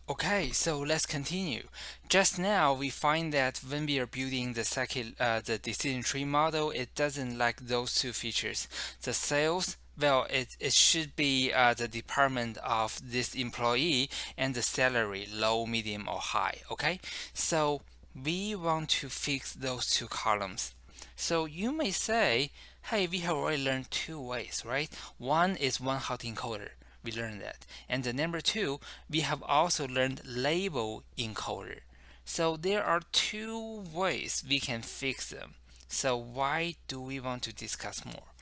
Okay, so let's continue. Just now, we find that when we are building the decision tree model, it doesn't like those two features. The sales, well, it should be the department of this employee and the salary, low, medium, or high. Okay, so we want to fix those two columns. So you may say, hey, we have already learned two ways, right? One is one hot encoder. We learned that. And the number two, we have also learned label encoder. So there are two ways we can fix them. So why do we want to discuss more?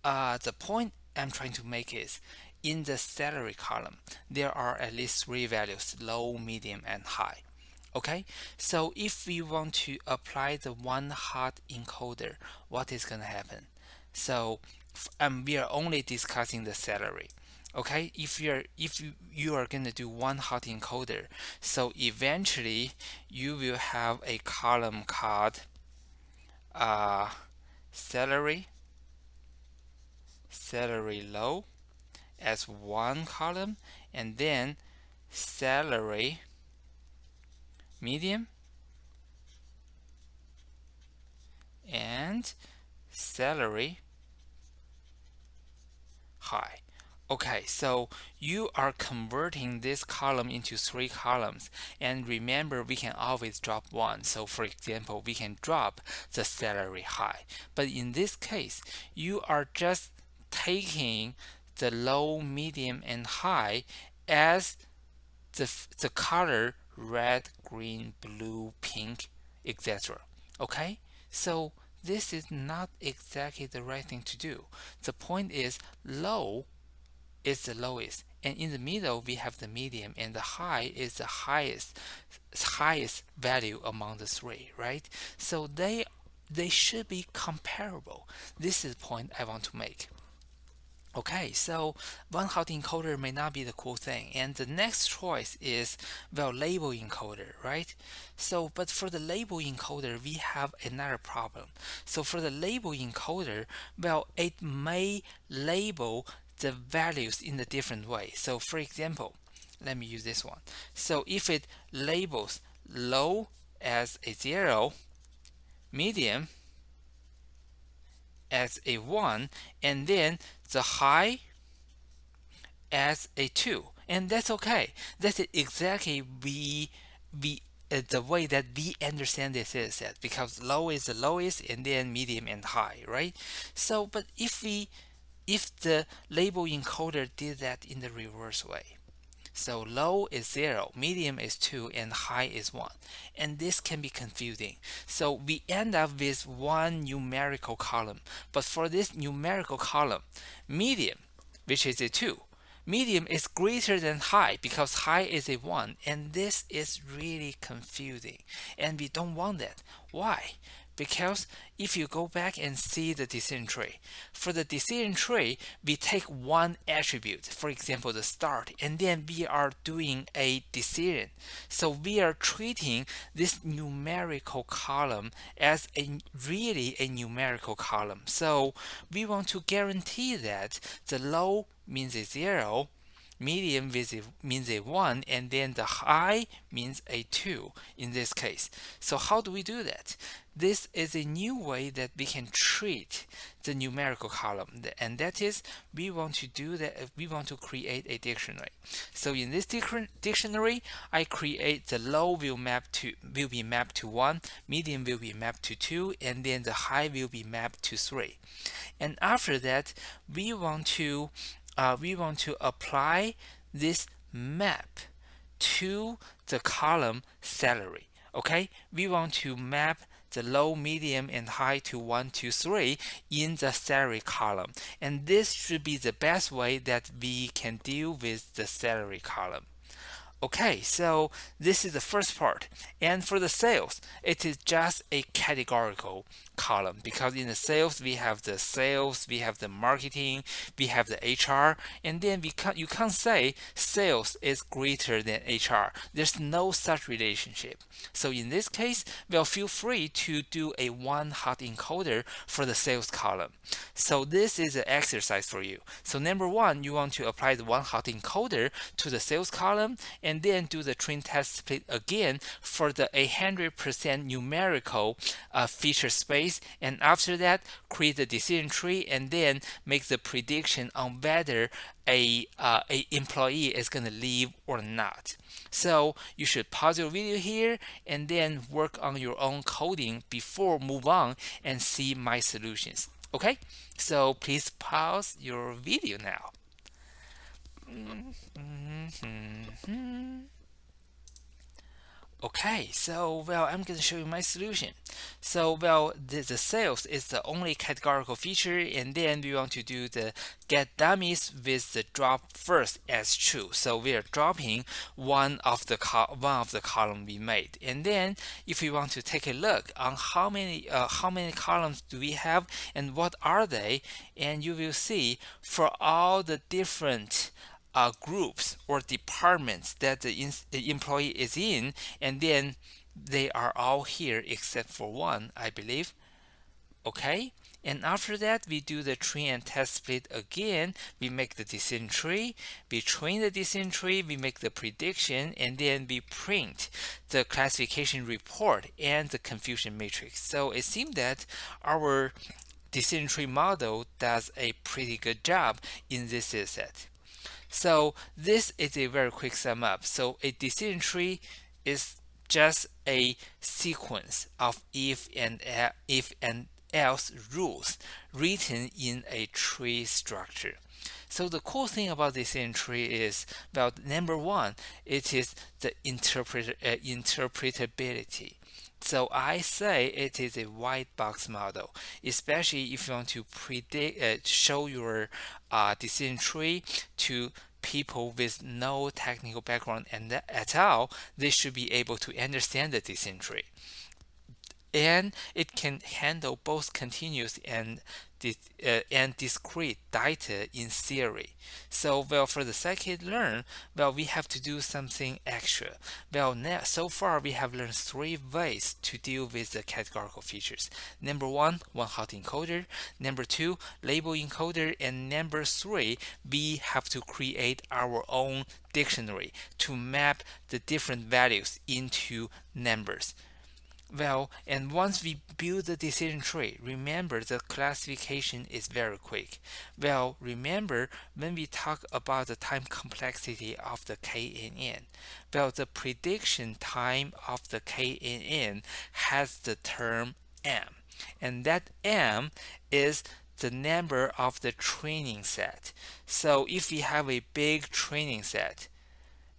The point I'm trying to make is in the salary column, there are at least three values: low, medium, and high. Okay, so if we want to apply the one hot encoder, what is going to happen? So we are only discussing the salary. Okay, if you are going to do one hot encoder, so eventually you will have a column called uh, salary salary low as one column, and then salary medium and salary high. Okay, so you are converting this column into three columns, and remember we can always drop one. So for example, we can drop the salary high, but in this case you are just taking the low, medium, and high as the color red, green, blue, pink, etc. Okay, so this is not exactly the right thing to do. The point is low is the lowest, and in the middle we have the medium, and the high is the highest value among the three, right? So they should be comparable. This is the point I want to make. Okay, so one hot encoder may not be the cool thing, and the next choice is, well, label encoder, right? So but for the label encoder we have another problem. So for the label encoder, well, it may label the values in a different way. So for example, let me use this one. So if it labels low as a 0, medium as a 1, and then the high as a 2, and that's okay. That's exactly we the way that we understand this is that, because low is the lowest, and then medium and high, right? So but if the label encoder did that in the reverse way, so low is 0, medium is 2, and high is 1. And this can be confusing. So we end up with one numerical column. But for this numerical column, medium, which is a 2, medium is greater than high because high is a 1. And this is really confusing. And we don't want that. Why? Because if you go back and see the decision tree, for the decision tree, we take one attribute, for example, the start, and then we are doing a decision. So we are treating this numerical column as really a numerical column. So we want to guarantee that the low means a 0, medium means a 1, and then the high means a 2 in this case. So how do we do that? This is a new way that we can treat the numerical column, and that is we want to do that. We want to create a dictionary. So in this dictionary, I create the low will be mapped to 1, medium will be mapped to 2, and then the high will be mapped to 3. And after that, we want to apply this map to the column salary. Okay, we want to map the low, medium, and high to 1, 2, 3 in the salary column, and this should be the best way that we can deal with the salary column. Okay, so this is the first part. And for the sales, it is just a categorical column, because in the sales we have the marketing, we have the HR, and then you can't say sales is greater than HR. There's no such relationship. So in this case, well, feel free to do a one hot encoder for the sales column. So this is an exercise for you. So number one, you want to apply the one hot encoder to the sales column, and and then do the train test split again for the 100% numerical feature space, and after that create the decision tree and then make the prediction on whether a employee is going to leave or not. So you should pause your video here and then work on your own coding before move on and see my solutions. Okay, so please pause your video now. Okay, so I'm going to show you my solution. So the sales is the only categorical feature, and then we want to do the get dummies with the drop first as true. So we are dropping one of the column we made, and then if we want to take a look on how many columns do we have and what are they, and you will see for all the different groups or departments that the employee is in, and then they are all here except for one, I believe. Okay, and after that we do the train and test split again. We make the decision tree, we train the decision tree, we make the prediction, and then we print the classification report and the confusion matrix. So it seems that our decision tree model does a pretty good job in this dataset. So this is a very quick sum up. So a decision tree is just a sequence of if and else rules written in a tree structure. So the cool thing about this decision tree is, number one, it is the interpretability. So I say it is a white box model, especially if you want to show your decision tree to people with no technical background at all. They should be able to understand the decision tree. And it can handle both continuous and discrete data in theory. So for the scikit-learn, we have to do something extra. Now so far we have learned 3 ways to deal with the categorical features. Number 1, one-hot encoder. Number 2, label encoder. And number 3, we have to create our own dictionary to map the different values into numbers. And once we build the decision tree, remember the classification is very quick. Remember when we talk about the time complexity of the KNN, the prediction time of the KNN has the term M, and that M is the number of the training set. So if we have a big training set,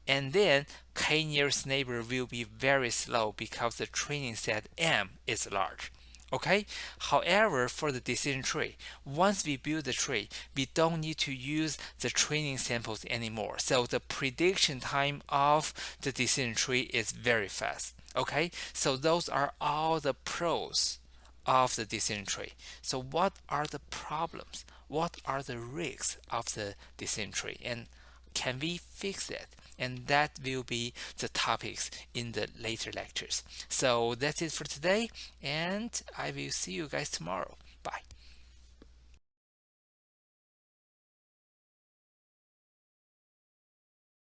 and then k nearest neighbor will be very slow because the training set M is large. Okay. However, for the decision tree, once we build the tree, we don't need to use the training samples anymore. So the prediction time of the decision tree is very fast. Okay. So those are all the pros of the decision tree. So what are the problems? What are the risks of the decision tree? And can we fix it? And that will be the topics in the later lectures. So that's it for today, and I will see you guys tomorrow. Bye.